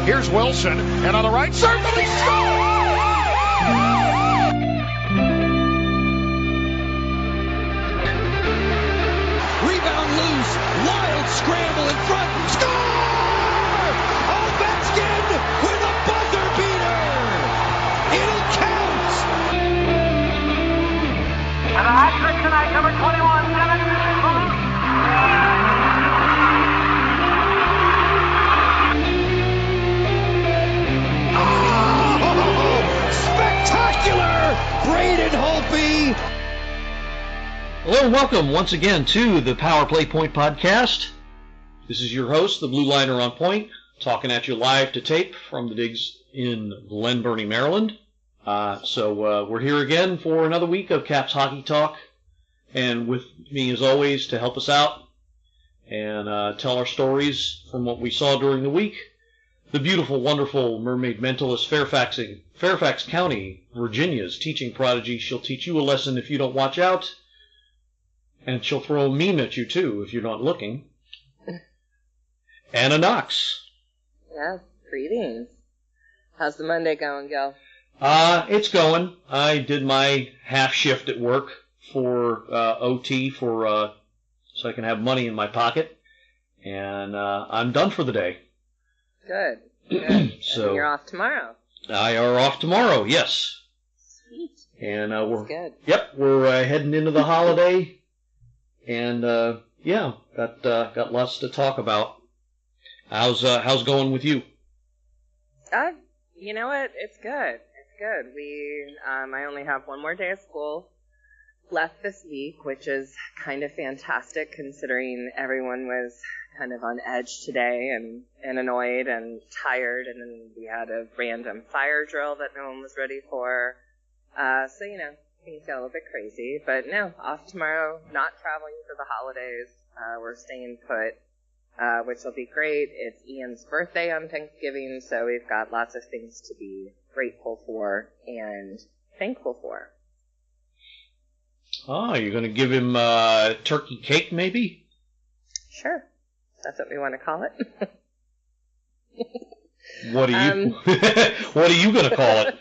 Here's Wilson, and on the right circle, he scores! Rebound loose, wild scramble in front, score! Ovechkin with a buzzer beater! It'll count! And the hat trick tonight, number 21, Spectacular! Braden Holtby! Hello and welcome once again to the Power Play Point Podcast. This is your host, the Blue Liner on Point, talking at you live to tape from the digs in Glen Burnie, Maryland. So we're here again for another week of Caps Hockey Talk. And with me, as always, to help us out and tell our stories from what we saw during the week, the beautiful, wonderful mermaid mentalist Fairfax County, Virginia's teaching prodigy. She'll teach you a lesson if you don't watch out. And she'll throw a meme at you, too, if you're not looking. Anna Knox. Yeah, greetings. How's the Monday going, Gil? It's going. I did my half shift at work for OT so I can have money in my pocket. And I'm done for the day. Good. Good. So and you're off tomorrow. I are off tomorrow, yes. Sweet. And That's good. Yep, we're heading into the holiday. And yeah, got lots to talk about. How's going with you? You know what? It's good. It's good. I only have one more day of school left this week, which is kind of fantastic considering everyone was kind of on edge today and annoyed and tired, and then we had a random fire drill that no one was ready for. So, you know, things got a little bit crazy, but no, off tomorrow, not traveling for the holidays. We're staying put, which will be great. It's Ian's birthday on Thanksgiving, so we've got lots of things to be grateful for and thankful for. Oh, you're going to give him turkey cake, maybe? Sure. That's what we want to call it. What are you? What are you going to call it?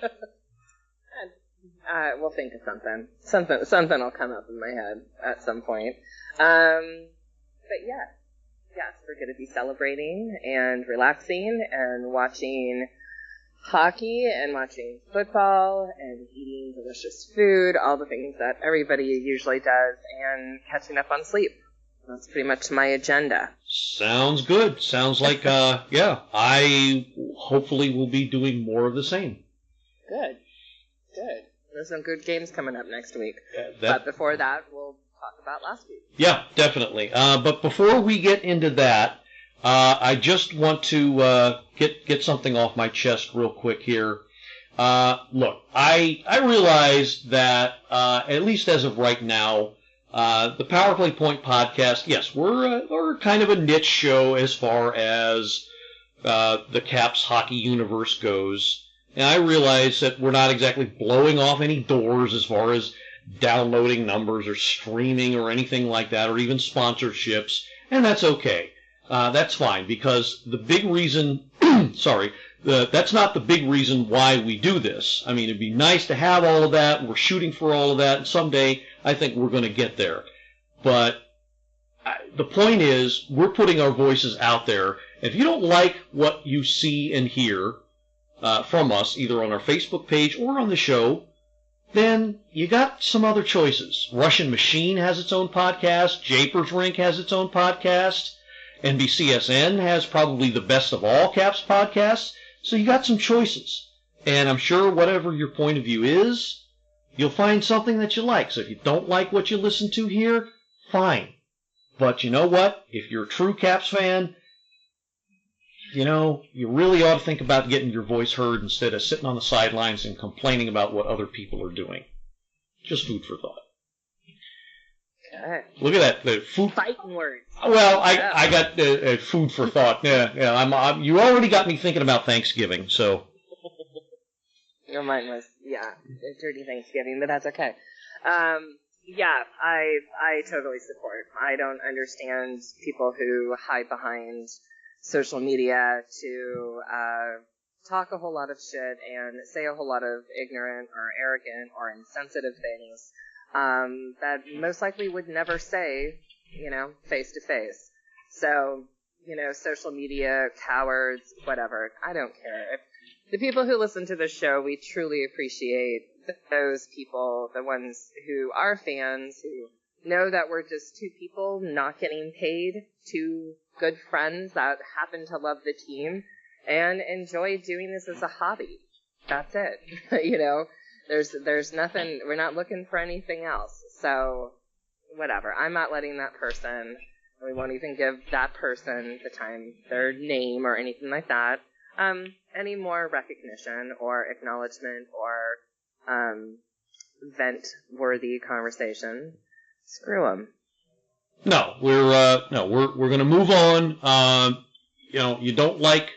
We'll think of something. Something will come up in my head at some point. But yes, we're going to be celebrating and relaxing and watching hockey and watching football and eating delicious food, all the things that everybody usually does, and catching up on sleep. That's pretty much my agenda. Sounds good. Sounds like, yeah, I hopefully will be doing more of the same. Good. There's some good games coming up next week. Yeah, but before that, we'll talk about last week. Yeah, definitely. But before we get into that, I just want to get something off my chest real quick here. Look, I realize that, at least as of right now, the Power Play Point Podcast, yes, we're kind of a niche show as far as the Caps hockey universe goes. And I realize that we're not exactly blowing off any doors as far as downloading numbers or streaming or anything like that, or even sponsorships, and that's okay. That's fine, because the big reason, that's not the big reason why we do this. I mean, it'd be nice to have all of that. We're shooting for all of that, and someday I think we're going to get there. But the point is, we're putting our voices out there. If you don't like what you see and hear from us, either on our Facebook page or on the show, then you got some other choices. Russian Machine has its own podcast. Japers Rink has its own podcast. NBCSN has probably the best of all Caps podcasts. So you got some choices. And I'm sure whatever your point of view is, you'll find something that you like. So if you don't like what you listen to here, fine. But you know what? If you're a true Caps fan, you know, you really ought to think about getting your voice heard instead of sitting on the sidelines and complaining about what other people are doing. Just food for thought. Okay. Look at that. The food. Fighting words. Well, I got food for thought. Yeah. You already got me thinking about Thanksgiving, so. Mine was, dirty Thanksgiving, but that's okay. Yeah, I totally support. I don't understand people who hide behind social media to talk a whole lot of shit and say a whole lot of ignorant or arrogant or insensitive things that most likely would never say, face to face. So, social media, cowards, whatever. I don't care. If the people who listen to this show, we truly appreciate those people, the ones who are fans, who know that we're just two people not getting paid, two good friends that happen to love the team and enjoy doing this as a hobby. That's it. There's nothing, we're not looking for anything else. So, whatever. I'm not letting that person, we won't even give that person the time, their name or anything like that, any more recognition or acknowledgement or vent-worthy conversation. Screw them. No, we're going to move on. You don't like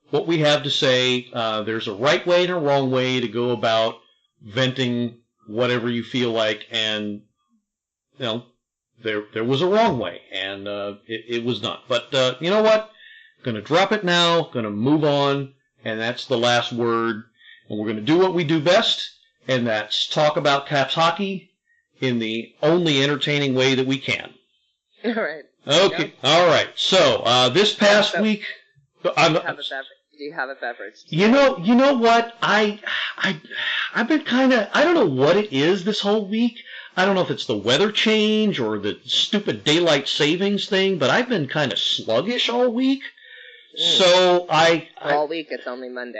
what we have to say. There's a right way and a wrong way to go about venting whatever you feel like, and there was a wrong way, and it was not. But you know what? Going to drop it now. Going to move on, and that's the last word. And we're going to do what we do best, and that's talk about Caps hockey in the only entertaining way that we can. All right. Okay. Yep. All right. So this past week, do you have a beverage? You know what? I've been kind of, I don't know what it is this whole week. I don't know if it's the weather change or the stupid daylight savings thing, but I've been kind of sluggish all week. So all week it's only Monday.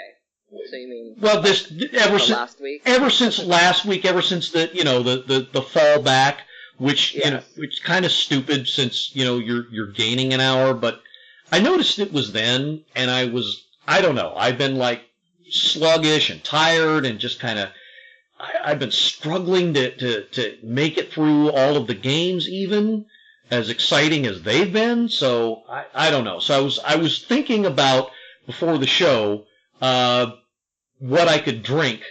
So you mean last week? Ever since last week, ever since the fall back, which which kind of stupid since you're gaining an hour, but I noticed it was then, and I don't know, I've been like sluggish and tired and just kind of I've been struggling to make it through all of the games, even as exciting as they've been. So I don't know. So I was thinking about before the show what I could drink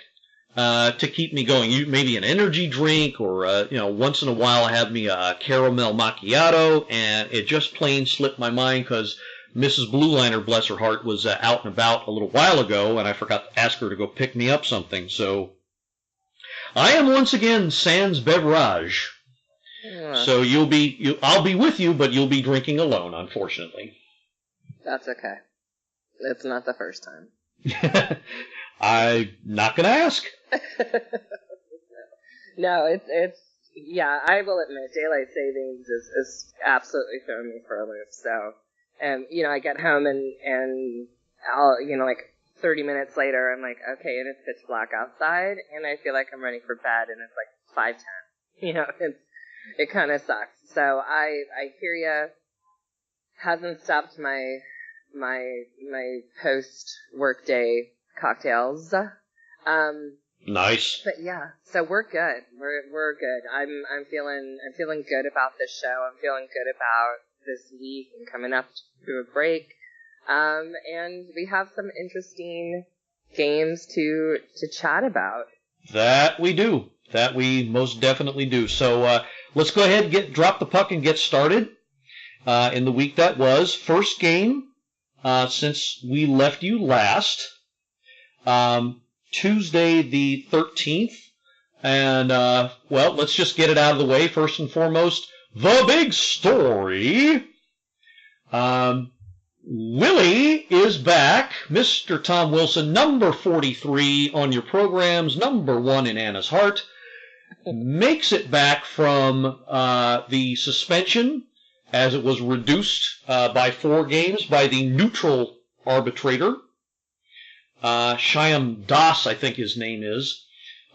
to keep me going. Maybe an energy drink, or once in a while I have me a caramel macchiato, and it just plain slipped my mind because Mrs. Blue Liner, bless her heart, was out and about a little while ago, and I forgot to ask her to go pick me up something. So I am once again sans beverage. Yeah. So I'll be with you, but you'll be drinking alone, unfortunately. That's okay. It's not the first time. I'm not going to ask. No, it's I will admit, daylight savings is absolutely throwing me for a loop. So, I get home and I'll, like 30 minutes later, I'm like, okay, and it's pitch black outside, and I feel like I'm ready for bed, and it's like 5:10. It kind of sucks. So I hear ya. Hasn't stopped my post workday cocktails. Nice. But yeah, so we're good. We're good. I'm feeling good about this show. I'm feeling good about this week and coming up to a break. And we have some interesting games to chat about. That we do. That we most definitely do. So let's go ahead and drop the puck and get started. In the week that was, first game since we left you last, Tuesday the 13th. And, let's just get it out of the way. First and foremost, the big story. Willie is back. Mr. Tom Wilson, number 43 on your programs, number 1 in Anna's heart, makes it back from the suspension, as it was reduced by 4 games by the neutral arbitrator. Shyam Das, I think his name is.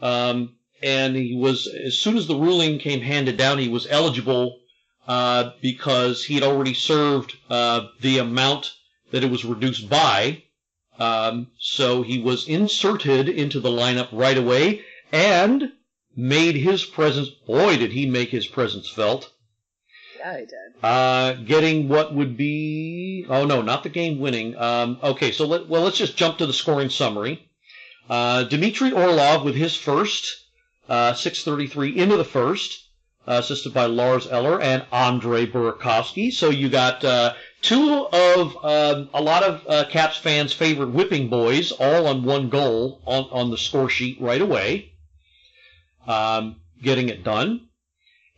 And he was, as soon as the ruling came handed down, he was eligible because he had already served the amount that it was reduced by. So he was inserted into the lineup right away and made his presence. Boy, did he make his presence felt. Yeah, he did. Getting what would be... Oh, no, not the game winning. Okay, so let's just jump to the scoring summary. Dmitry Orlov with his first, 6:33 into the first. assisted by Lars Eller and Andre Burakovsky. So you got two of a lot of Caps fans' favorite whipping boys, all on one goal on the score sheet right away, getting it done.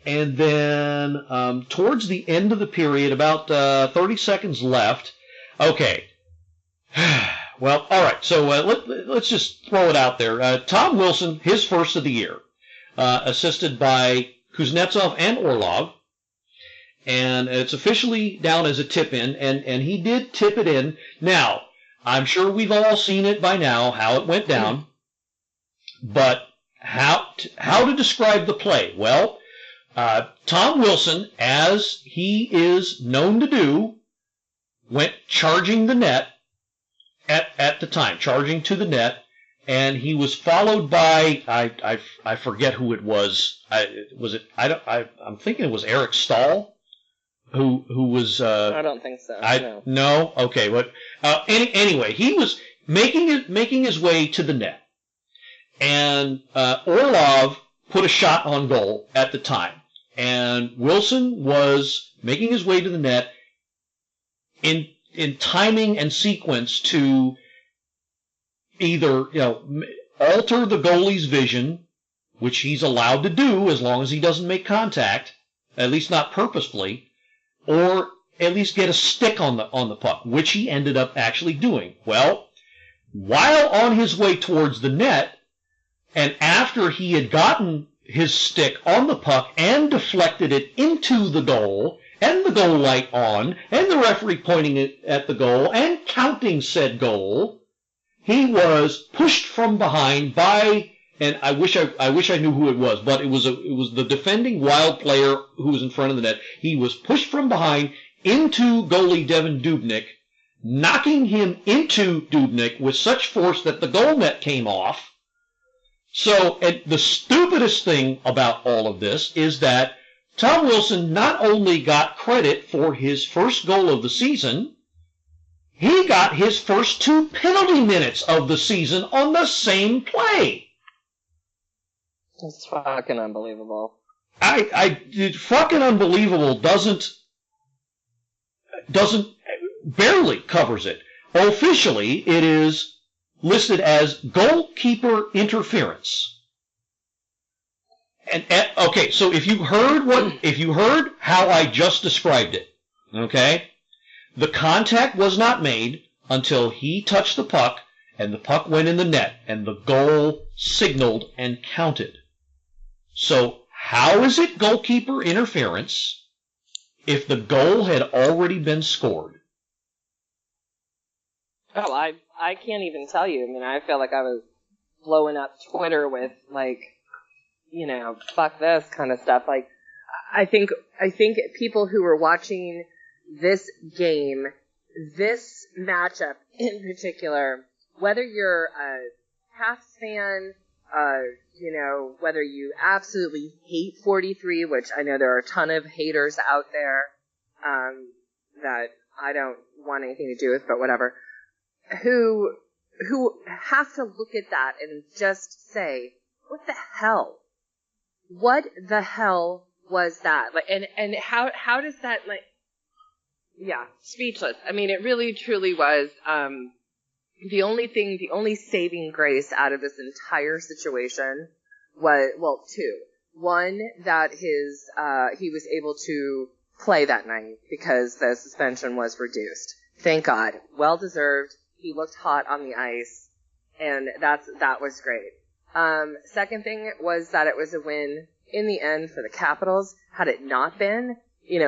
And then towards the end of the period, about 30 seconds left. Okay. Well, all right. So let's just throw it out there. Tom Wilson, his first of the year, assisted by Kuznetsov and Orlov. And it's officially down as a tip-in, and he did tip it in. Now, I'm sure we've all seen it by now, how it went down. But how to describe the play? Well, Tom Wilson, as he is known to do, went charging the net at the time, charging to the net, and he was followed by I forget who it was. I'm thinking it was Eric Stahl. Who was? I don't think so. No. Okay. But anyway, he was making his way to the net, and Orlov put a shot on goal at the time, and Wilson was making his way to the net in timing and sequence to either alter the goalie's vision, which he's allowed to do as long as he doesn't make contact, at least not purposefully, or at least get a stick on the puck, which he ended up actually doing. Well, while on his way towards the net, and after he had gotten his stick on the puck and deflected it into the goal, and the goal light on, and the referee pointing it at the goal and counting said goal, he was pushed from behind by, and I wish I knew who it was, but it was the defending Wild player who was in front of the net. He was pushed from behind into goalie Devin Dubnyk, knocking him into Dubnyk with such force that the goal net came off. So, and the stupidest thing about all of this is that Tom Wilson not only got credit for his first goal of the season, he got his first 2 penalty minutes of the season on the same play. It's fucking unbelievable. Fucking unbelievable doesn't barely covers it. Officially, it is listed as goalkeeper interference. And okay, so if you heard how I just described it, okay, the contact was not made until he touched the puck and the puck went in the net and the goal signaled and counted. So how is it goalkeeper interference if the goal had already been scored? Oh, I can't even tell you. I mean, I feel like I was blowing up Twitter with fuck this kind of stuff. Like, I think people who were watching this game, this matchup in particular, whether you're a Caps fan, whether you absolutely hate 43, which I know there are a ton of haters out there, that I don't want anything to do with, but whatever, who have to look at that and just say, what the hell? What the hell was that? Like, and how does that, speechless. I mean, it really truly was, the only saving grace out of this entire situation was, well, two. One, that he was able to play that night because the suspension was reduced. Thank God. Well deserved. He looked hot on the ice, and that was great. Second thing was that it was a win in the end for the Capitals. Had it not been, it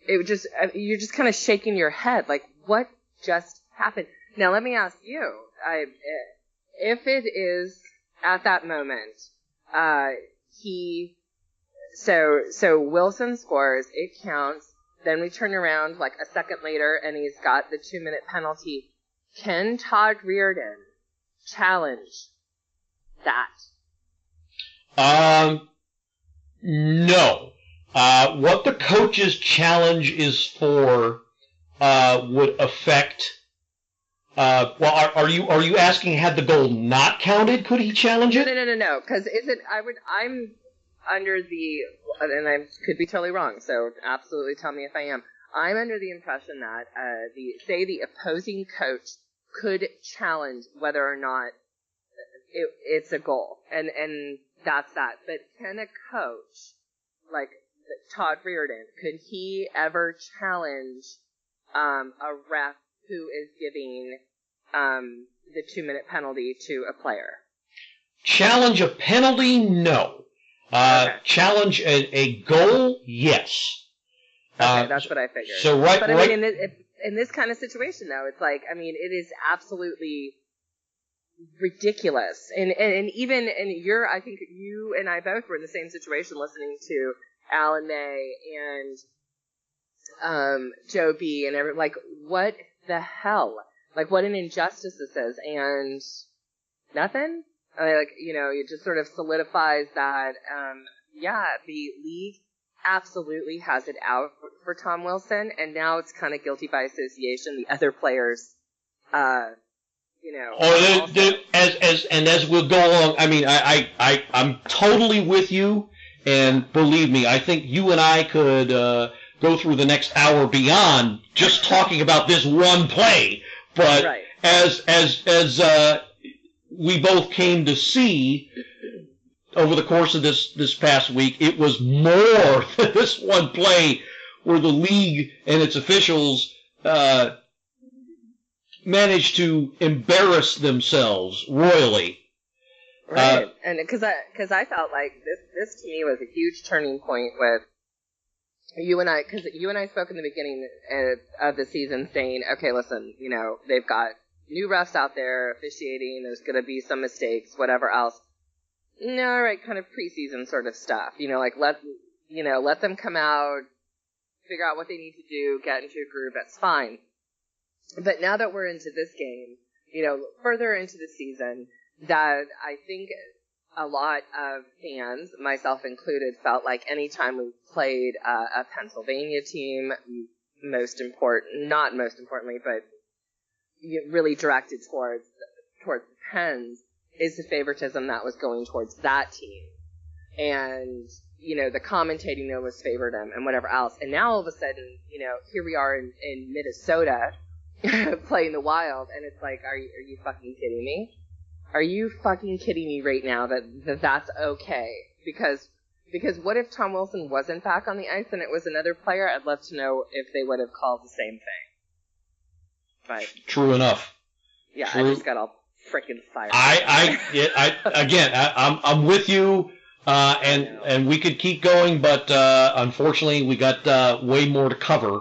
would just, you're just kind of shaking your head, like, what just happened? Now, let me ask you, if it is at that moment, so Wilson scores, it counts, then we turn around like a second later and he's got the 2-minute penalty. Can Todd Reardon challenge that? No. What the coach's challenge is for would affect. Well, are you asking had the goal not counted? Could he challenge it? No. Because under the, and I could be totally wrong, so absolutely tell me if I am. I'm under the impression that the opposing coach could challenge whether or not it's a goal, and that's that. But can a coach like Todd Reardon, could he ever challenge a ref who is giving the 2-minute penalty to a player? Challenge a penalty? No. Okay. Challenge a goal? Yes. Okay, that's what I figured. So right. But I mean, in this kind of situation, though, it's like, I mean, it is absolutely ridiculous. And even, I think you and I both were in the same situation listening to Alan May and Joe B. and like, what the hell? Like, what an injustice this is. And nothing? I mean, like, it just sort of solidifies that, the league absolutely has it out for Tom Wilson, and now it's kind of guilty by association. The other players, as we'll go along, I mean, I'm totally with you, and believe me, I think you and I could go through the next hour beyond just talking about this one play. But right. as we both came to see over the course of this past week, it was more than this one play where the league and its officials managed to embarrass themselves royally. Right, and because I felt like this to me was a huge turning point with you and I, because you and I spoke in the beginning of the season saying, okay, listen, they've got new refs out there officiating, there's going to be some mistakes, whatever else. No, all right, kind of preseason sort of stuff. Like let them come out, figure out what they need to do, get into a groove, that's fine. But now that we're into this game, further into the season, that I think a lot of fans, myself included, felt like anytime we played a Pennsylvania team, not most importantly, but really directed towards the Pens, is the favoritism that was going towards that team. And, the commentating always favored them and whatever else. And now all of a sudden, here we are in Minnesota playing the Wild, and it's like, are you fucking kidding me? Are you fucking kidding me right now that's okay? Because what if Tom Wilson wasn't back on the ice and it was another player? I'd love to know if they would have called the same thing. But true enough. Yeah, True. I just got all freaking fired. I'm with you, and we could keep going, but unfortunately we got way more to cover.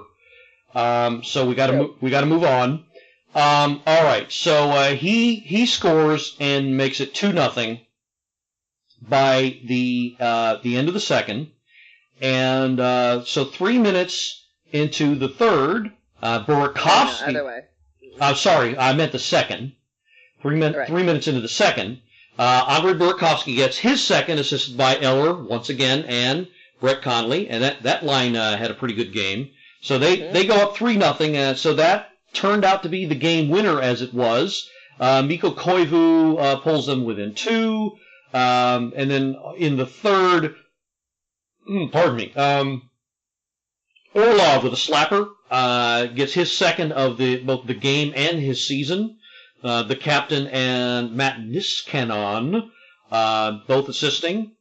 So we got to move on. All right, so he scores and makes it 2-0 by the end of the second, and so 3 minutes into the third, Burakovsky. Either way. Sorry, I meant the second. 3 minutes into the second, Andre Burakovsky gets his second, assisted by Eller once again and Brett Connolly, and that line had a pretty good game. So they go up 3-0, so that turned out to be the game winner as it was. Mikko Koivu pulls them within 2, and then in the third, Orlov with a slapper gets his second of both the game and his season. The captain and Matt Niskanen both assisting.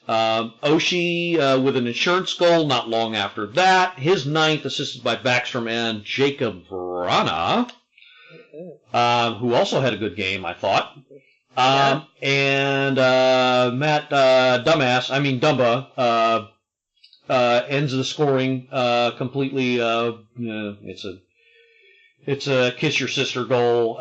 Oshie with an insurance goal not long after that. His 9th, assisted by Backstrom and Jacob Vrana, who also had a good game, I thought. And Matt Dumba ends the scoring completely. It's a kiss your sister goal.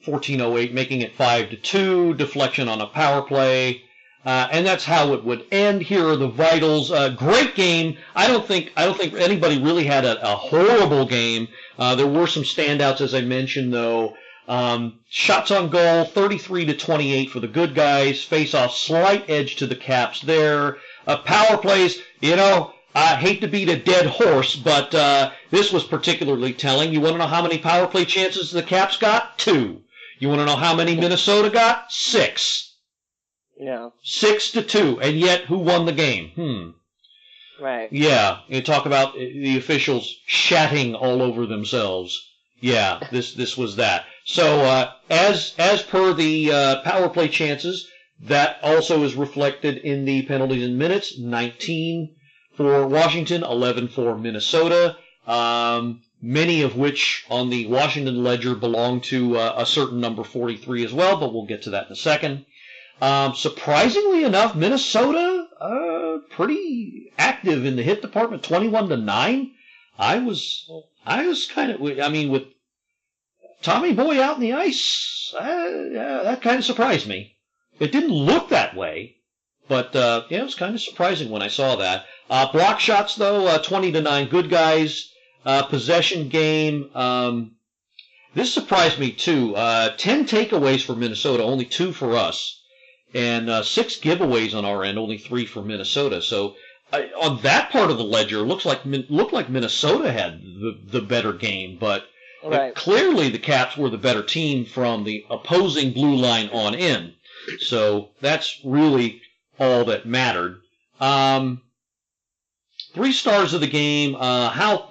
14:08, making it 5-2. Deflection on a power play. And that's how it would end. Here are the vitals. Great game. I don't think anybody really had a horrible game. There were some standouts, as I mentioned, though. Shots on goal, 33-28 for the good guys. Face-off, slight edge to the Caps there. Power plays, I hate to beat a dead horse, but this was particularly telling. You want to know how many power play chances the Caps got? 2. You want to know how many Minnesota got? 6. Yeah. 6-2, and yet who won the game? Right. Yeah, you talk about the officials shatting all over themselves. Yeah, this was that. So as per the power play chances, that also is reflected in the penalties and minutes. 19 for Washington, 11 for Minnesota. Many of which on the Washington ledger belong to a certain number 43 as well, but we'll get to that in a second. Surprisingly enough, Minnesota pretty active in the hit department, 21-9. I was kind of, with Tommy Boy out in the ice, that kind of surprised me. It didn't look that way, but it was kind of surprising when I saw that. Block shots though, 20-9, good guys. Possession game. This surprised me too. 10 takeaways for Minnesota, only 2 for us. And 6 giveaways on our end, only 3 for Minnesota. So on that part of the ledger, looked like Minnesota had the better game, but right. Clearly the Caps were the better team from the opposing blue line on in. So that's really all that mattered. 3 stars of the game. How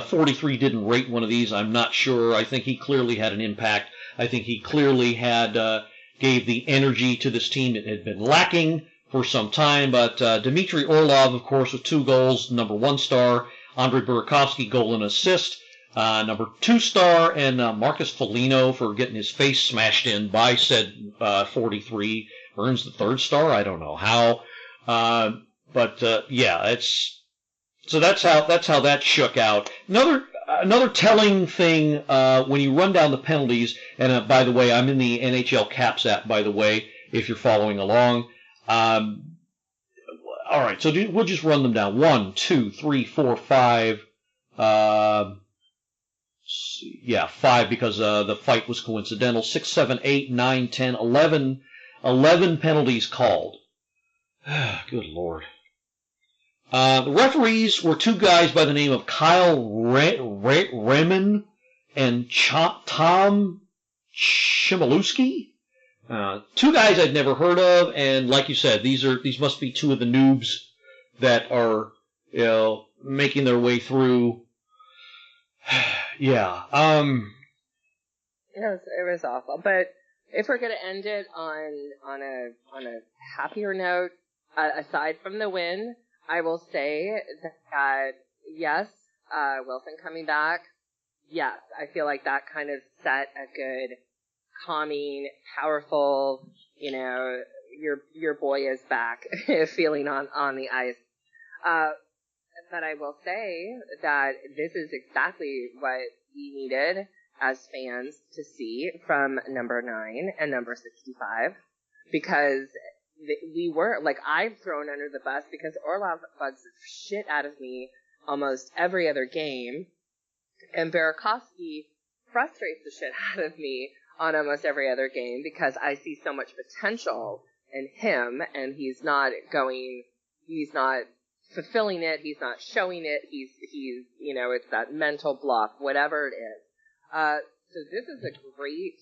43 didn't rate one of these, I'm not sure. I think he clearly had an impact. I think he clearly had gave the energy to this team that had been lacking for some time. But Dmitry Orlov, of course, with 2 goals, number 1 star. Andrei Burakovsky, goal and assist, number 2 star. And Marcus Foligno for getting his face smashed in by said 43 earns the 3rd star. I don't know how. But so that's how that shook out. Another telling thing when you run down the penalties, and by the way, I'm in the NHL Caps app, by the way, if you're following along. All right, so we'll just run them down. 1, 2, 3, 4, 5. 5 because the fight was coincidental. 6, 7, 8, 9, 10, 11 penalties called. Good Lord. The referees were 2 guys by the name of Kyle Raymond and Tom Chmielewski. 2 guys I'd never heard of, and like you said, these must be 2 of the noobs that are making their way through. Yeah. It was awful, but if we're gonna end it on a happier note, aside from the win, I will say that, yes, Wilson coming back, yes, I feel like that kind of set a good, calming, powerful, your boy is back feeling on the ice. But I will say that this is exactly what we needed as fans to see from number 9 and number 65, because we were, I'm thrown under the bus because Orlov bugs the shit out of me almost every other game, and Burakovsky frustrates the shit out of me on almost every other game because I see so much potential in him, and he's not fulfilling it, he's not showing it, he's it's that mental block, whatever it is. So this is a great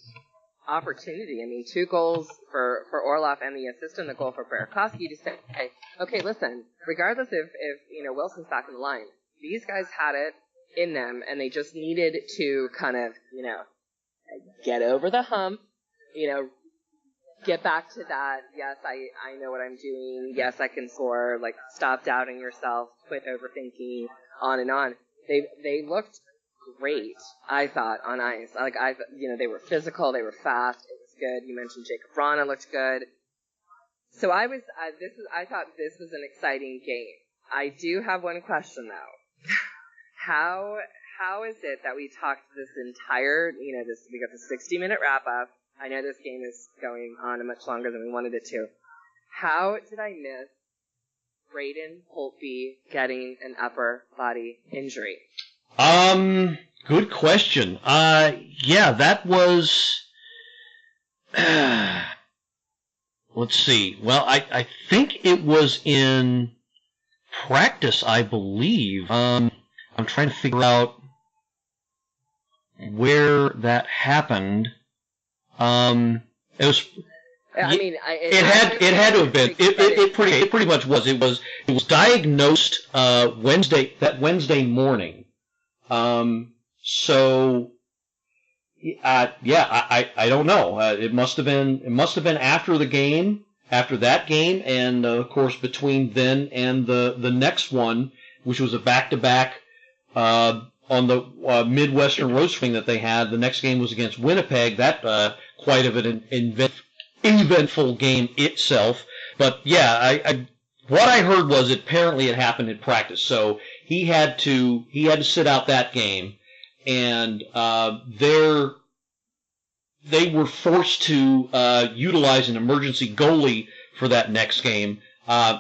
opportunity. 2 goals for Orlov and the assist and the goal for Burakovsky to say, okay, listen, regardless if Wilson's back in the line, these guys had it in them, and they just needed to kind of, get over the hump, get back to that, yes, I know what I'm doing, yes, I can score, stop doubting yourself, quit overthinking, on and on. They looked great, I thought, on ice. They were physical, they were fast, it was good. You mentioned Jacob Vrana looked good. So I thought this was an exciting game. I do have one question though. How is it that we talked this entire, we got the 60-minute wrap up. I know this game is going on much longer than we wanted it to. How did I miss Braden Holtby getting an upper body injury? Good question. That was, let's see. Well, I think it was in practice, I believe. I'm trying to figure out where that happened. It It had to have been. It pretty much was. It was diagnosed Wednesday morning. So I don't know. It must have been after the game, after that game, and of course between then and the next one, which was a back-to-back on the Midwestern road swing that they had. The next game was against Winnipeg. That quite of an eventful game itself. But yeah, what I heard was apparently it happened in practice. So he had to sit out that game, and they were forced to utilize an emergency goalie for that next game.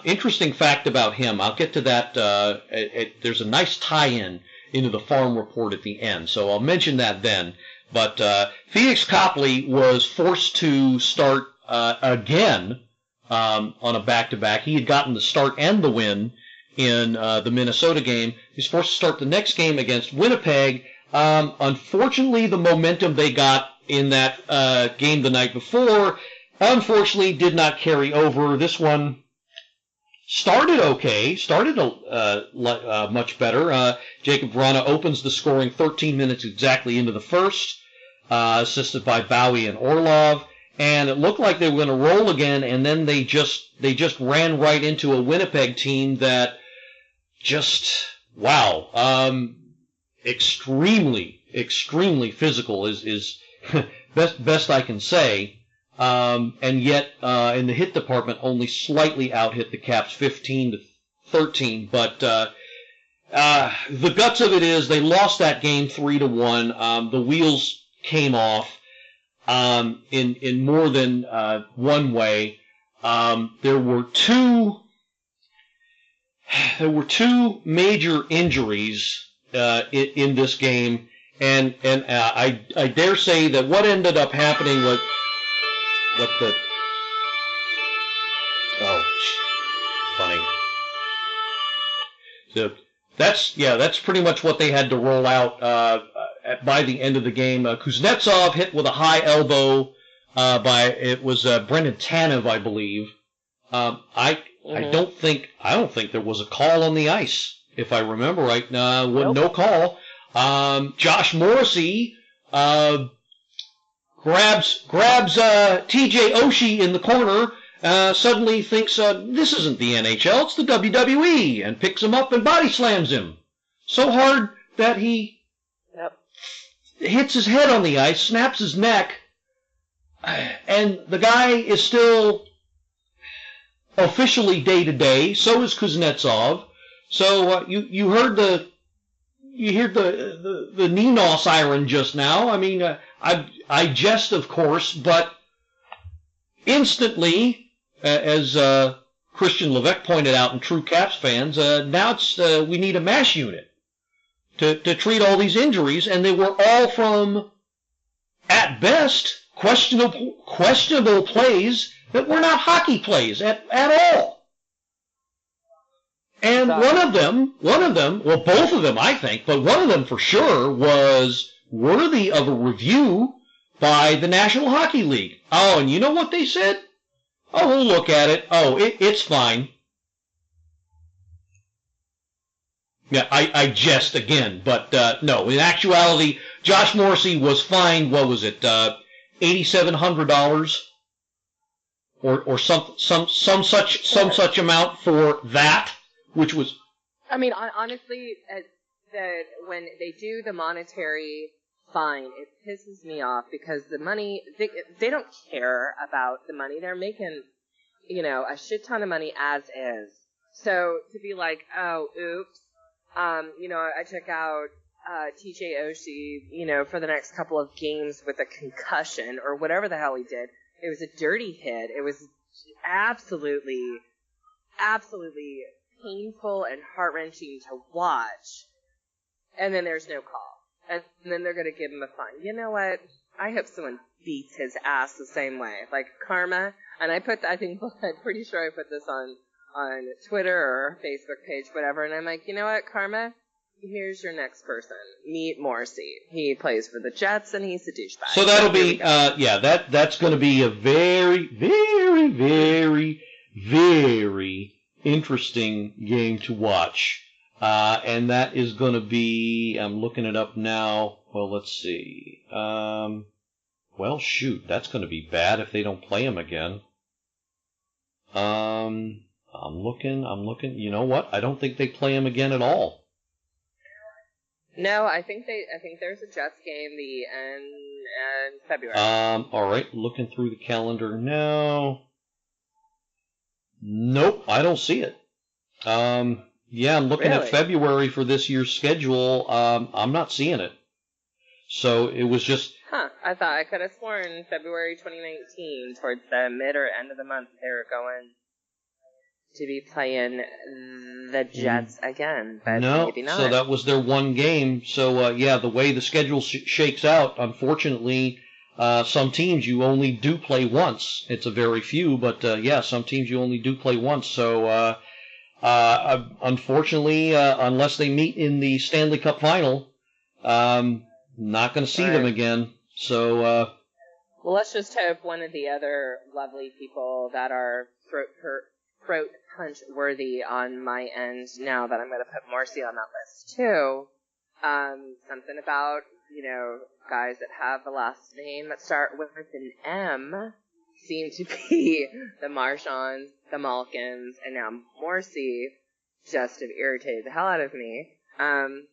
Interesting fact about him. I'll get to that. There's a nice tie-in into the Farm Report at the end, so I'll mention that then. But Felix Copley was forced to start again on a back-to-back. He had gotten the start and the win in the Minnesota game. He was forced to start the next game against Winnipeg. Unfortunately, the momentum they got in that game the night before, unfortunately, did not carry over. This one started okay, much better. Jacob Vrana opens the scoring 13 minutes exactly into the first, assisted by Bowie and Orlov, and it looked like they were going to roll again, and then they just ran right into a Winnipeg team that just, wow, extremely physical is best I can say. And yet, in the hit department, only slightly out-hit the Caps 15-13. But the guts of it is they lost that game 3-1. The wheels came off in more than one way. There were two major injuries in this game, and I dare say that what ended up happening was. Funny. So that's pretty much what they had to roll out by the end of the game. Kuznetsov hit with a high elbow by Brendan Tanev, I believe. I don't think there was a call on the ice, if I remember right. Nope. No call. Josh Morrissey grabs TJ Oshie in the corner, suddenly thinks, this isn't the NHL, it's the WWE, and picks him up and body slams him so hard that he hits his head on the ice, snaps his neck, and the guy is still officially day-to-day. So is Kuznetsov. So you heard the Nino siren just now. I mean, I jest, of course, but instantly, as Christian Levesque pointed out, and true Caps fans, now it's we need a MASH unit to treat all these injuries, and they were all from, at best, questionable plays that were not hockey plays at all. And one of them, well, both of them, I think, but one of them for sure was worthy of a review by the National Hockey League. Oh, and you know what they said? Oh, we'll look at it. Oh, it's fine. Yeah, I jest again, but no. In actuality, Josh Morrissey was fined. What was it? $8,700 or some such amount for that, which was. I mean, honestly, when they do the monetary fine, it pisses me off because the money, they don't care about the money. They're making, a shit ton of money as is. So to be like, oh, oops, I took out TJ Oshie, for the next couple of games with a concussion or whatever the hell he did. It was a dirty hit. It was absolutely painful and heart-wrenching to watch. And then there's no call. And then they're going to give him a fine. You know what? I hope someone beats his ass the same way. Like karma. And I'm pretty sure I put this on Twitter or Facebook page, whatever. And I'm like, you know what, karma? here's your next person. Meet Morrissey. He plays for the Jets, and he's a douchebag. So that'll be, that's going to be a very, very, very, very interesting game to watch. And that is going to be, I'm looking it up now. Well, let's see. Well, shoot, that's going to be bad if they don't play him again. I'm looking. You know what? I don't think they play him again at all. No, I think there's a Jets game in February. All right, looking through the calendar now. Nope, I don't see it. Yeah, I'm looking at February for this year's schedule. I'm not seeing it. So it was just... I thought I could have sworn February 2019, towards the mid or end of the month, they were going to be playing the Jets again. But no, maybe not. So that was their one game. So, the way the schedule shakes out, unfortunately, some teams you only do play once. It's a very few, but, some teams you only do play once. So, unfortunately, unless they meet in the Stanley Cup final, not going to see them again. So, well, let's just hope one of the other lovely people that are throat punch worthy on my end, now that I'm going to put Morrissey on that list too. Something about, guys that have the last name that start with an M seem to be the Marshaws, the Malkins, and now Morrissey just have irritated the hell out of me. Well,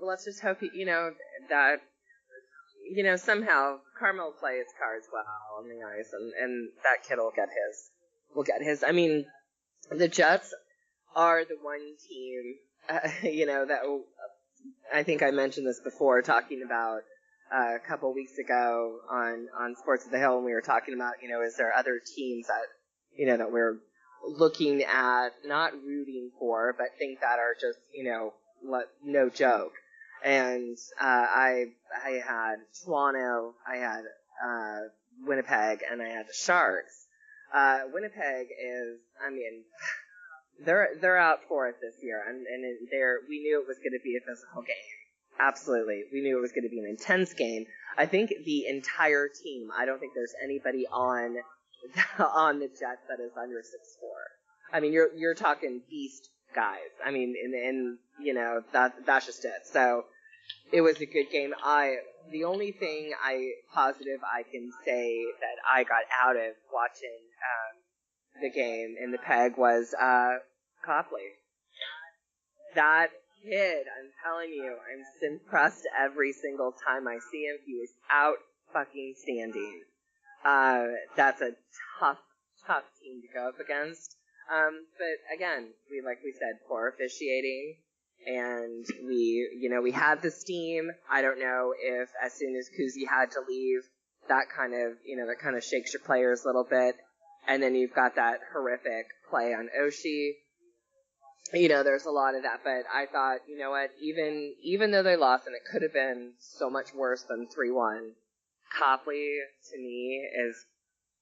let's just hope, that, somehow Carmel will play his cards well on the ice, and that kid will get his. I mean, the Jets are the one team, that I think I mentioned this before, talking about a couple weeks ago on Sports of the Hill, when we were talking about, is there other teams that, that we're looking at, not rooting for, but think that are just, no joke. And I had Toronto, I had Winnipeg, and I had the Sharks. Winnipeg is, they're out for it this year, and we knew it was going to be a physical game. Absolutely, we knew it was going to be an intense game. I think the entire team. I don't think there's anybody on the Jets that is under 6'4". You're talking beast guys. And that's just it. So it was a good game. The only thing positive I can say that I got out of watching the game in the Peg was Copley. That kid, I'm telling you, I'm impressed every single time I see him. He was out fucking standing. That's a tough team to go up against. But again, like we said, poor officiating. And we had the steam. I don't know if as soon as Kuzi had to leave, that kind of shakes your players a little bit. And then you've got that horrific play on Oshie. There's a lot of that. But I thought, you know what, even though they lost, and it could have been so much worse than 3-1, Copley, to me, is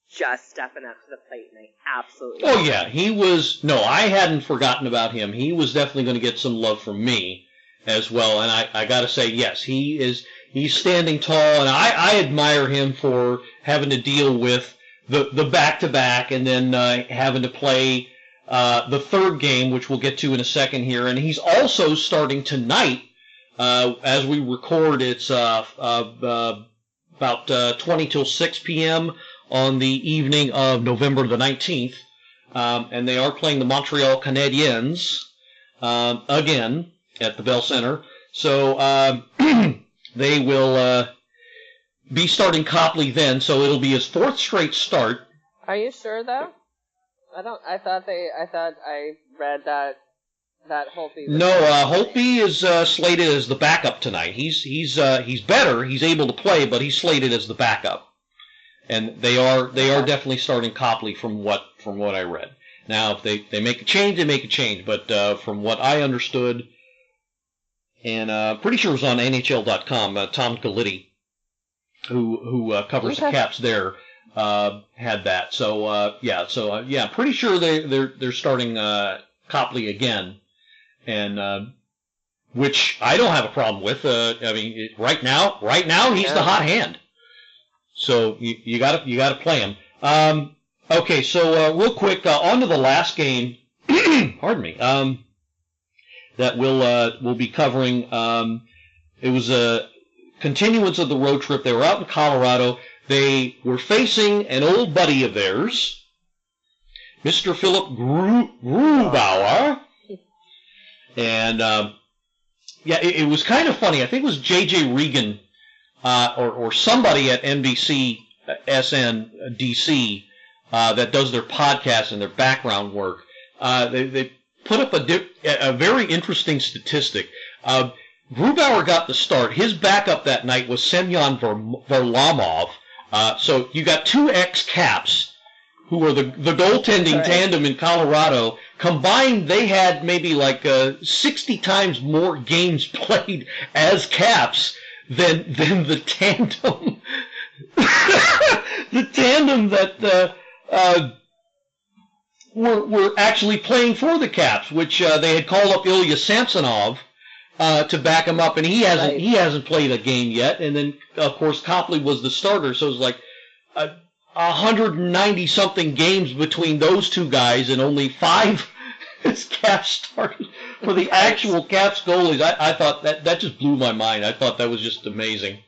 just stepping up to the plate, and I absolutely... Oh, yeah, he was... No, I hadn't forgotten about him. He was definitely going to get some love from me as well, and I got to say, yes, he's standing tall, and I admire him for having to deal with the back-to-back, and then having to play the third game, which we'll get to in a second here, and he's also starting tonight, as we record, it's about 20 till 6 p.m., on the evening of November the 19th, and they are playing the Montreal Canadiens again at the Bell Center. So they will be starting Copley then, so it'll be his fourth straight start. Are you sure, though? I thought I read that Holtby. No, Holtby is slated as the backup tonight. He's better. He's able to play, but he's slated as the backup. And they are definitely starting Copley from what I read. Now, if they make a change, they make a change. But from what I understood, and pretty sure it was on NHL.com, Tom Galiti, who covers the Caps there, had that. So pretty sure they're starting Copley again. And which I don't have a problem with. I mean, right now, he's the hot hand. So you gotta play him. Okay, so real quick, on to the last game. Pardon me. That we'll be covering. It was a continuance of the road trip. They were out in Colorado. They were facing an old buddy of theirs, Mr. Philipp Grubauer. And it was kind of funny. I think it was J.J. Regan or somebody at NBC SN DC that does their podcast and their background work. They put up a very interesting statistic. Grubauer got the start. His backup that night was Semyon Varlamov. So you got two ex-Caps who were the goaltending tandem in Colorado. Combined, they had maybe like 60 times more games played as Caps than the tandem. The tandem that were actually playing for the Caps, which they had called up Ilya Samsonov to back him up, and he hasn't played a game yet. And then of course Copley was the starter, so it was like 190 something games between those two guys, and only 5 as Caps started for the actual Caps goalies. I thought that just blew my mind. I thought that was just amazing.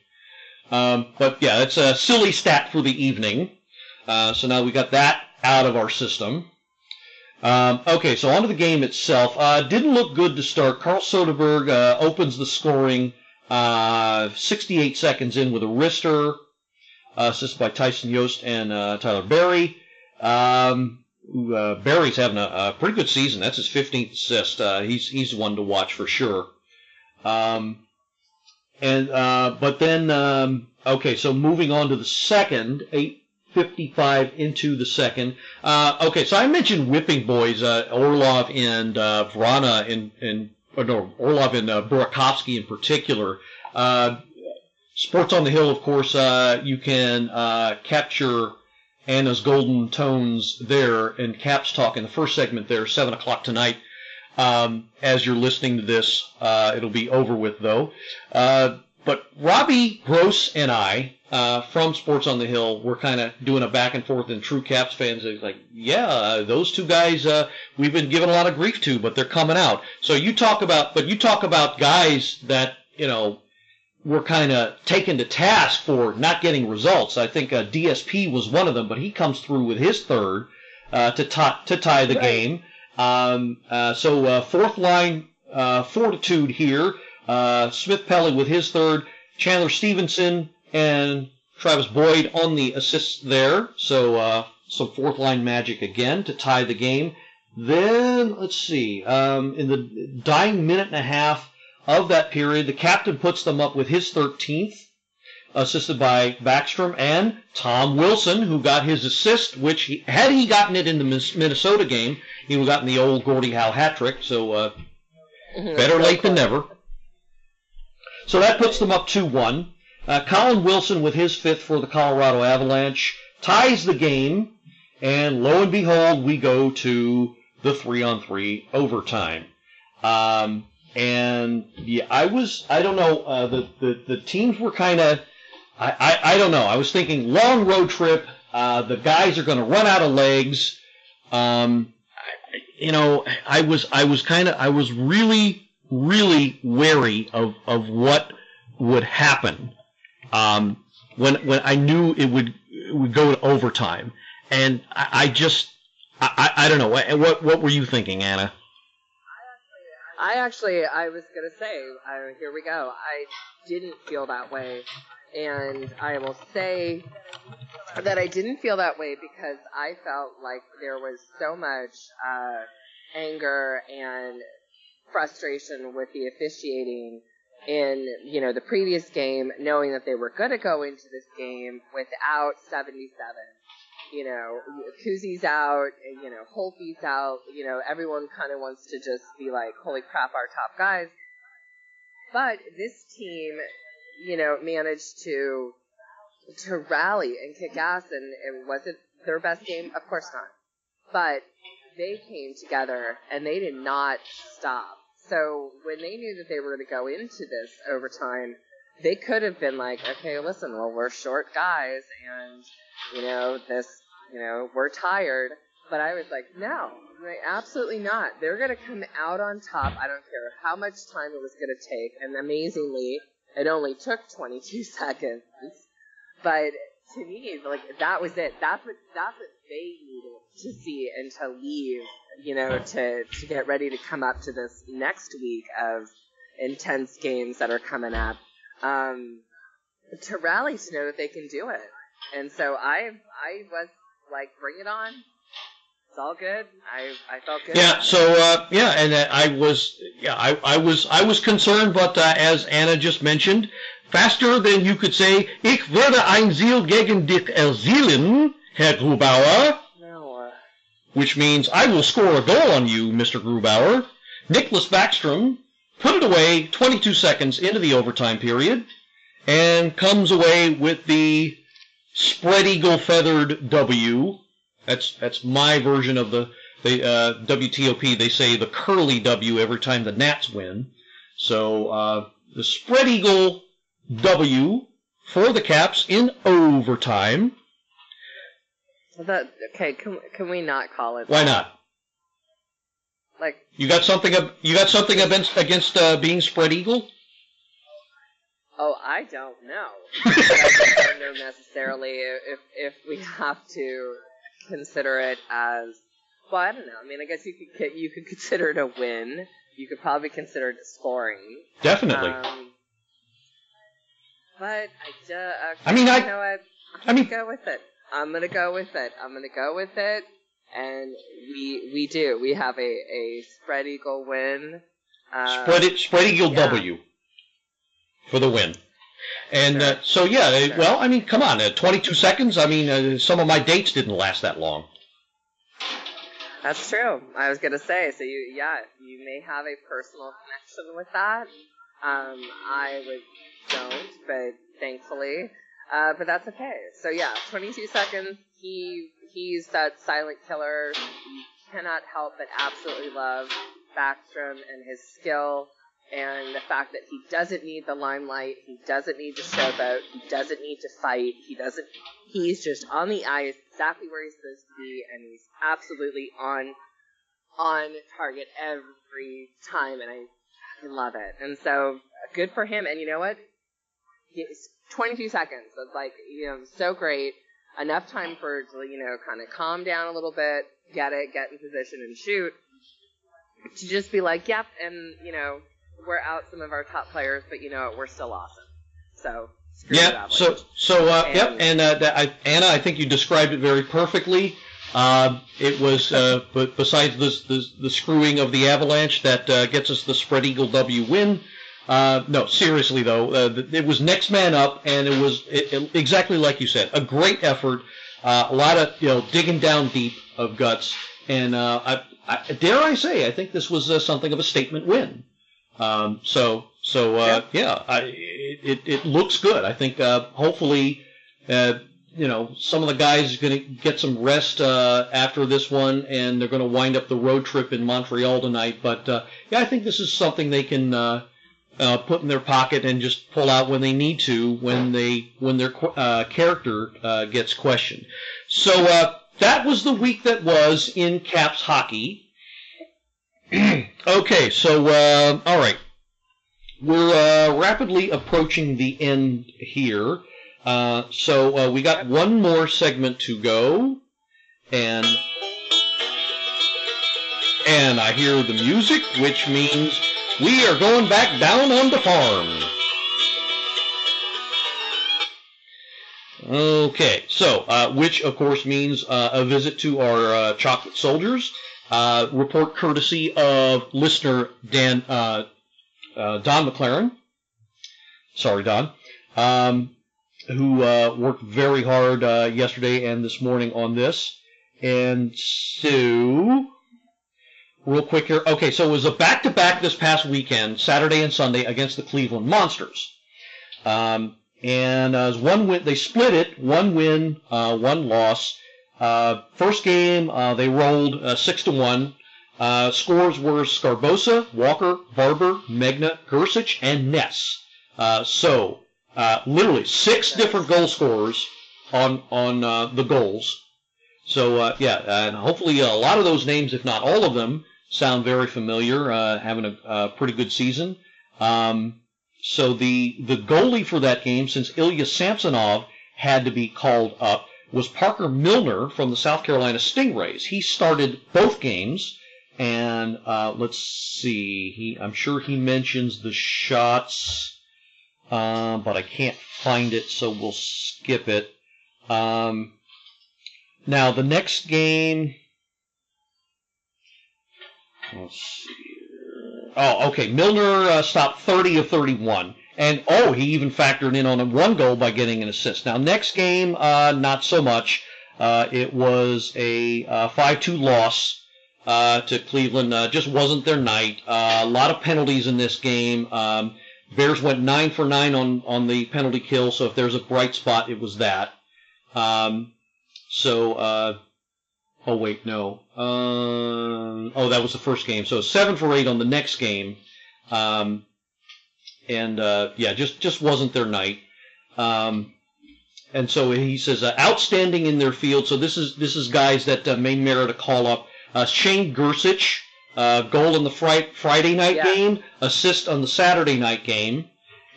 But yeah, it's a silly stat for the evening. So now we got that out of our system. Okay, so on to the game itself. Didn't look good to start. Carl Soderberg opens the scoring 68 seconds in with a wrister, assisted by Tyson Yost and Tyler Berry. Berry's having a pretty good season. That's his 15th assist. He's one to watch for sure. But then so moving on to the second, 8:55 into the second. Okay, so I mentioned whipping boys, Orlov and Vrana Orlov and Burakovsky in particular. Sports on the Hill, of course, you can capture Anna's golden tones there and Caps Talk in the first segment there, 7 o'clock tonight. As you're listening to this, it'll be over with, though. But Robbie Gross and I, from Sports on the Hill, we're kind of doing a back and forth, and true Caps fans are like, those two guys we've been giving a lot of grief to, but they're coming out. So you talk about guys that, were kind of taken to task for not getting results. I think DSP was one of them, but he comes through with his third to tie the game. So fourth line fortitude here. Smith Pelly with his third. Chandler Stevenson and Travis Boyd on the assists there. So some fourth line magic again to tie the game. Then, let's see, in the dying minute and a half of that period, the captain puts them up with his 13th, assisted by Backstrom and Tom Wilson, who got his assist, which, had he gotten it in the Minnesota game, he would have gotten the old Gordie Howe hat trick, so better late than never. So that puts them up 2-1. Colin Wilson with his 5th for the Colorado Avalanche ties the game, and lo and behold, we go to the 3-on-3 overtime. And yeah, I don't know, the teams were kind of, I don't know. I was thinking long road trip. The guys are going to run out of legs. I was really, really wary of what would happen when I knew it would go to overtime. And I don't know. What were you thinking, Anna? I was going to say, here we go. I didn't feel that way. And I will say that I didn't feel that way because I felt like there was so much anger and frustration with the officiating in, the previous game, knowing that they were going to go into this game without 77. Kuzi's out, Holtby's out, everyone kind of wants to just be like, holy crap, our top guys. But this team, managed to rally and kick ass, and was it their best game? Of course not. But they came together, and they did not stop. So when they knew that they were going to go into this overtime, they could have been like, okay, listen, well, we're short guys, and, we're tired. But I was like, no, absolutely not. They're going to come out on top. I don't care how much time it was going to take. And amazingly, it only took 22 seconds. But to me, like, that was it. That's what they needed to see and to leave, to get ready to come up to this next week of intense games that are coming up. To rally to know that they can do it. And so I was like, bring it on. It's all good. I felt good. Yeah. So and I was concerned, but as Anna just mentioned, faster than you could say, ich werde ein Ziel gegen dich erzielen, Herr Grubauer. No. Which means I will score a goal on you, Mr. Grubauer. Nicholas Backstrom put it away 22 seconds into the overtime period, and comes away with the spread eagle feathered W. That's my version of the WTOP. They say the curly W every time the Nats win. So the spread eagle W for the Caps in overtime. Okay, can we not call it? Why not? Like, you got something against being spread eagle? Oh, I don't know. I don't know necessarily if we have to consider it as. Well, I don't know. I mean, I guess you could consider it a win. You could probably consider it scoring. Definitely. But I'm gonna go with it. I'm gonna go with it. And we do. We have a spread eagle win. Spread eagle W for the win. And sure. Sure. Well, I mean, come on, 22 seconds. I mean, some of my dates didn't last that long. That's true. I was gonna say. So you may have a personal connection with that. I don't, but thankfully. But that's okay. So 22 seconds. He's that silent killer. You cannot help but absolutely love Backstrom and his skill and the fact that he doesn't need the limelight. He doesn't need to showboat. He doesn't need to fight. He's just on the ice, exactly where he's supposed to be, and he's absolutely on target every time, and I love it. And so, good for him. And you know what? 22 seconds. It's like, so great. Enough time for it to, kind of calm down a little bit, get in position and shoot. To just be like, yep, and, we're out some of our top players, but we're still awesome. So, screw that. Anna, I think you described it very perfectly. It was, but besides the screwing of the Avalanche that gets us the spread eagle W win. No, seriously though, it was next man up, and it was exactly like you said, a great effort, a lot of digging down deep of guts, and dare I say, I think this was something of a statement win. It looks good. I think hopefully, some of the guys are going to get some rest after this one, and they're going to wind up the road trip in Montreal tonight. But I think this is something they can put in their pocket and just pull out when they need to, when their character gets questioned. So that was the week that was in Caps hockey. Okay, so all right, we're rapidly approaching the end here. So we got one more segment to go, and I hear the music, which means we are going back down on the farm. Okay, so which of course means a visit to our chocolate soldiers. Report courtesy of listener Don Maclaren. Sorry, Don. Who worked very hard yesterday and this morning on this. And so, real quick here. Okay, so it was a back-to-back this past weekend, Saturday and Sunday, against the Cleveland Monsters. And as one win, they split it, 1 win, 1 loss. First game, they rolled 6-1. Scores were Scarbosa, Walker, Barber, Megna, Gersich, and Ness. Literally 6 different goal scorers on the goals. So, and hopefully a lot of those names, if not all of them, sound very familiar, having a pretty good season. So the goalie for that game, since Ilya Samsonov had to be called up, was Parker Milner from the South Carolina Stingrays. He started both games, and let's see, I'm sure he mentions the shots, but I can't find it, so we'll skip it. Now, the next game, let's see. Oh, okay. Milner stopped 30 of 31. And, he even factored in on a 1 goal by getting an assist. Now, next game, not so much. It was a 5-2 loss to Cleveland. Just wasn't their night. A lot of penalties in this game. Bears went 9 for 9 on the penalty kill, so if there's a bright spot, it was that. That was the first game. So 7 for 8 on the next game. Just wasn't their night. And so he says, outstanding in their field. So this is guys that may merit a call up. Shane Gersich, goal in the Friday night game, assist on the Saturday night game.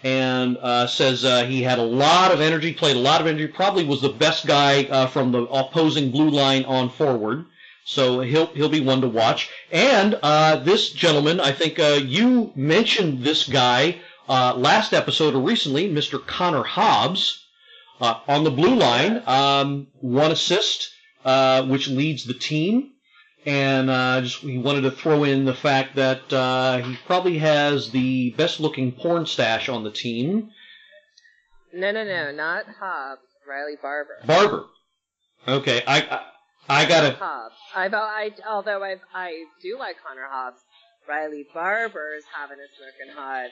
And says he had a lot of energy, played a lot of energy, probably was the best guy from the opposing blue line on forward. So he'll be one to watch. And this gentleman, I think you mentioned this guy last episode or recently, Mr. Connor Hobbs, on the blue line, 1 assist, which leads the team. And we wanted to throw in the fact that he probably has the best-looking porn stash on the team. No, not Hobbs. Riley Barber. Barber. Okay, I gotta. Hobbs. Although I do like Connor Hobbs. Riley Barber's having a smoking hot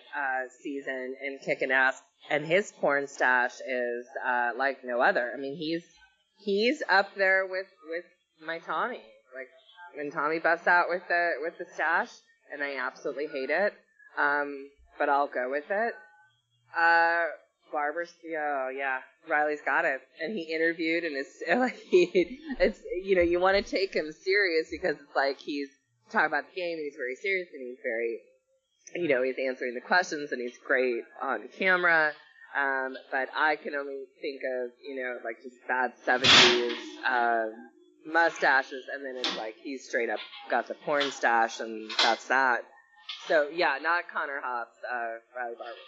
season and kicking ass, and his porn stash is like no other. I mean, he's up there with my Tommy. Like, when Tommy busts out with the stash, and I absolutely hate it, but I'll go with it. Barber's, Riley's got it, and he interviewed, and it's you want to take him serious because it's like he's talking about the game, and he's very serious, and he's very, he's answering the questions, and he's great on camera. But I can only think of like just bad 70s. Mustaches, and then it's like he's straight up got the porn stash, and that's that. So not Connor Hobbs, Riley Barber.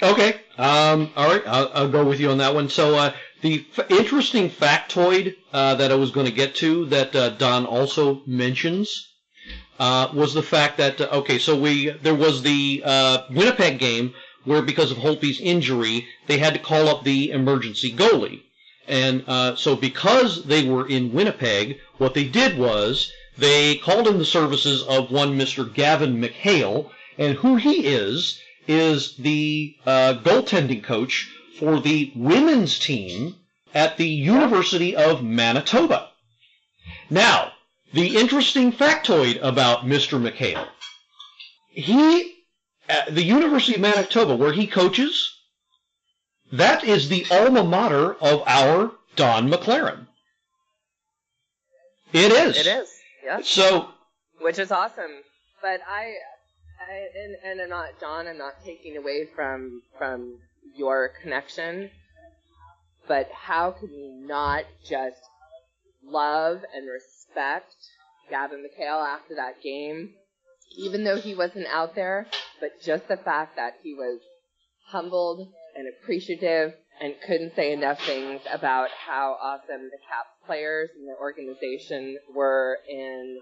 Okay, all right, I'll go with you on that one. So the interesting factoid that I was going to get to that Don also mentions was the fact that there was the Winnipeg game where because of Holtby's injury they had to call up the emergency goalie. And so because they were in Winnipeg, what they did was they called in the services of one Mr. Gavin McHale, and who he is the goaltending coach for the women's team at the University of Manitoba. Now, the interesting factoid about Mr. McHale, at the University of Manitoba, where he coaches, that is the alma mater of our Don Maclaren. It is. It is. Yeah. So, which is awesome. But I'm not Don. I'm not taking away from your connection. But how can you not just love and respect Gavin McHale after that game, even though he wasn't out there? But just the fact that he was humbled and appreciative, and couldn't say enough things about how awesome the Caps players and the organization were in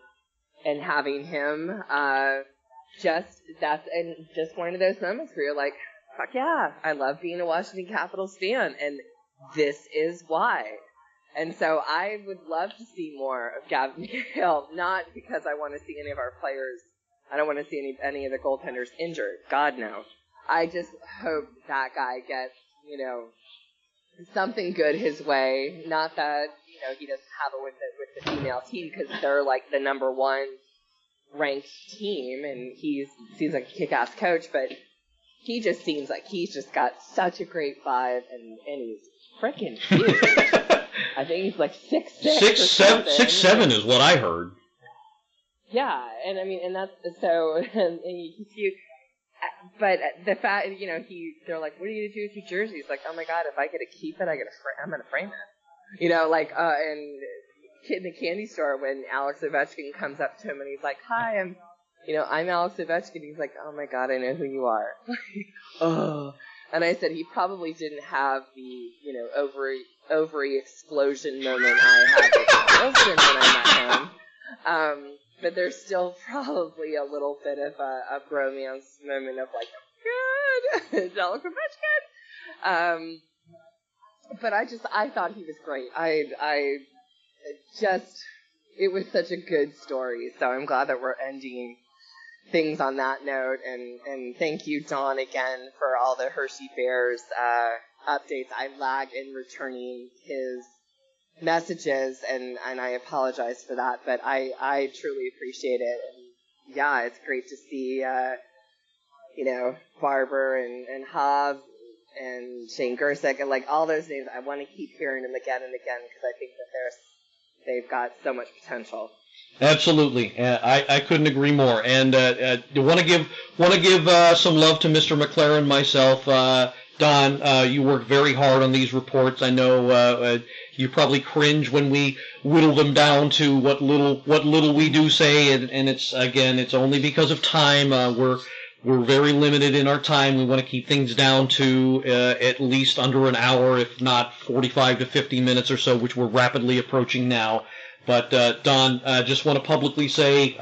having him. Just one of those moments where you're like, fuck yeah, I love being a Washington Capitals fan, and this is why. And so I would love to see more of Gavin McHale, not because I want to see any of our players. I don't want to see any of the goaltenders injured. God, no. I just hope that guy gets, something good his way. Not that, he doesn't have it with the female team, because they're like the number one ranked team, and he seems like a kick-ass coach, but he just seems like he's just got such a great vibe, and he's freaking huge. I think he's like 6'6". 6'7" is what I heard. Yeah, and I mean, and that's so, and he's huge. But the fact, they're like, what are you gonna do with your jersey? He's like, oh my god, if I get to keep it, I'm gonna frame it. And in the candy store, when Alex Ovechkin comes up to him and he's like, hi, I'm Alex Ovechkin. He's like, oh my god, I know who you are. Oh. And I said he probably didn't have the, ovary explosion moment I had with Wilson when I met him. But there's still probably a little bit of a bromance moment of like, oh my god, it's Alex Ovechkin. But I thought he was great. It was such a good story. So I'm glad that we're ending things on that note. And thank you, Don, again, for all the Hershey Bears updates. I lagged in returning his messages, and I apologize for that, but I truly appreciate it. And yeah, it's great to see, Barber and Hobbs and Shane Gersick and like all those names. I want to keep hearing them again and again because I think that they've got so much potential. Absolutely, I couldn't agree more. And want to give some love to Mr. Maclaren myself. Don, you work very hard on these reports. I know you probably cringe when we whittle them down to what little we do say, and it's only because of time. We're very limited in our time. We want to keep things down to at least under an hour, if not 45 to 50 minutes or so, which we're rapidly approaching now. But Don, just want to publicly say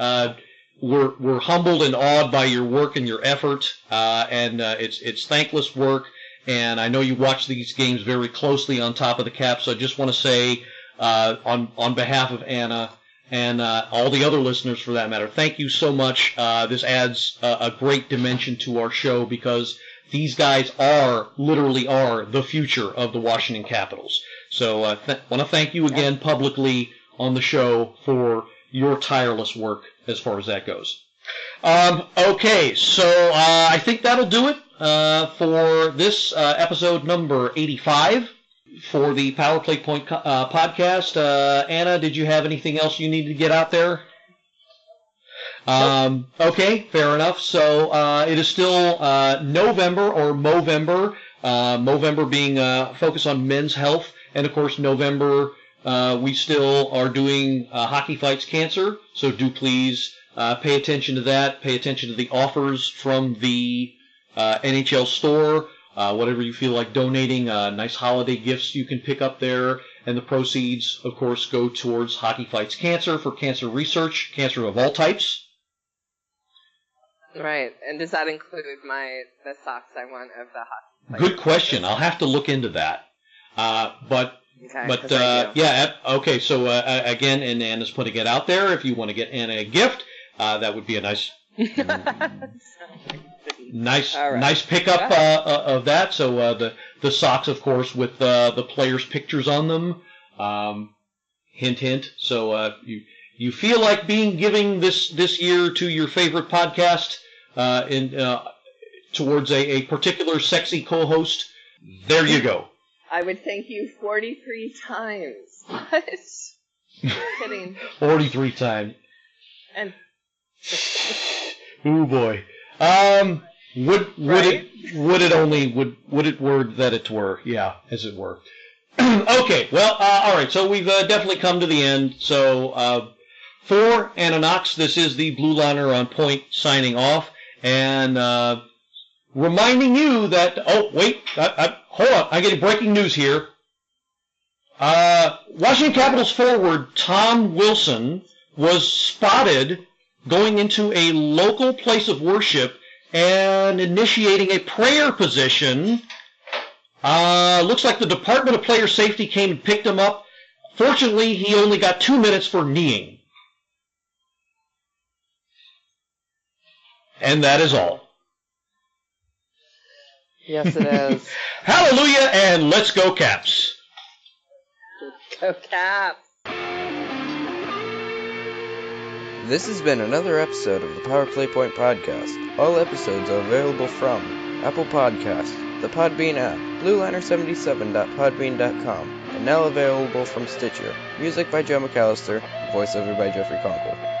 we're humbled and awed by your work and your effort, and it's thankless work. And I know you watch these games very closely on Top of the Cap, so I just want to say on behalf of Anna and all the other listeners for that matter, thank you so much. This adds a great dimension to our show because these guys literally are the future of the Washington Capitals. So want to thank you again publicly on the show for your tireless work as far as that goes. Okay, so I think that'll do it for this episode number 85 for the Power Play Point podcast. Anna, did you have anything else you needed to get out there? Okay, fair enough. So it is still November or Movember. Movember being focused on men's health, and of course November we still are doing Hockey Fights Cancer. So do please pay attention to that. Pay attention to the offers from the NHL store. Whatever you feel like donating, nice holiday gifts you can pick up there. And the proceeds, of course, go towards Hockey Fights Cancer for cancer research, cancer of all types. Right. And does that include the socks I want of the hockey fight? Good question. I'll have to look into that. Okay. So again, and Anna's putting it out there. If you want to get Anna a gift, that would be a nice pickup of that. So the socks, of course, with the players' pictures on them. Hint, hint. So you feel like giving this year to your favorite podcast towards a particular sexy co-host. There you go. I would thank you 43 times. What? I'm kidding. 43 times. And oh boy. Would it word that it were? Yeah, as it were. Okay. Well, all right. So we've definitely come to the end. So for Anna Knox, this is the Blue Liner on Point signing off, and reminding you that. Oh wait, hold on. I'm getting breaking news here. Washington Capitals forward Tom Wilson was spotted going into a local place of worship and initiating a prayer position. Looks like the Department of Player Safety came and picked him up. Fortunately, he only got 2 minutes for kneeing. And that is all. Yes, it is. Hallelujah, and let's go Caps. Go Caps. This has been another episode of the Power Play Point Podcast. All episodes are available from Apple Podcasts, the Podbean app, blueliner77.podbean.com, and now available from Stitcher. Music by Joe McAllister, voiceover by Jeffrey Conkle.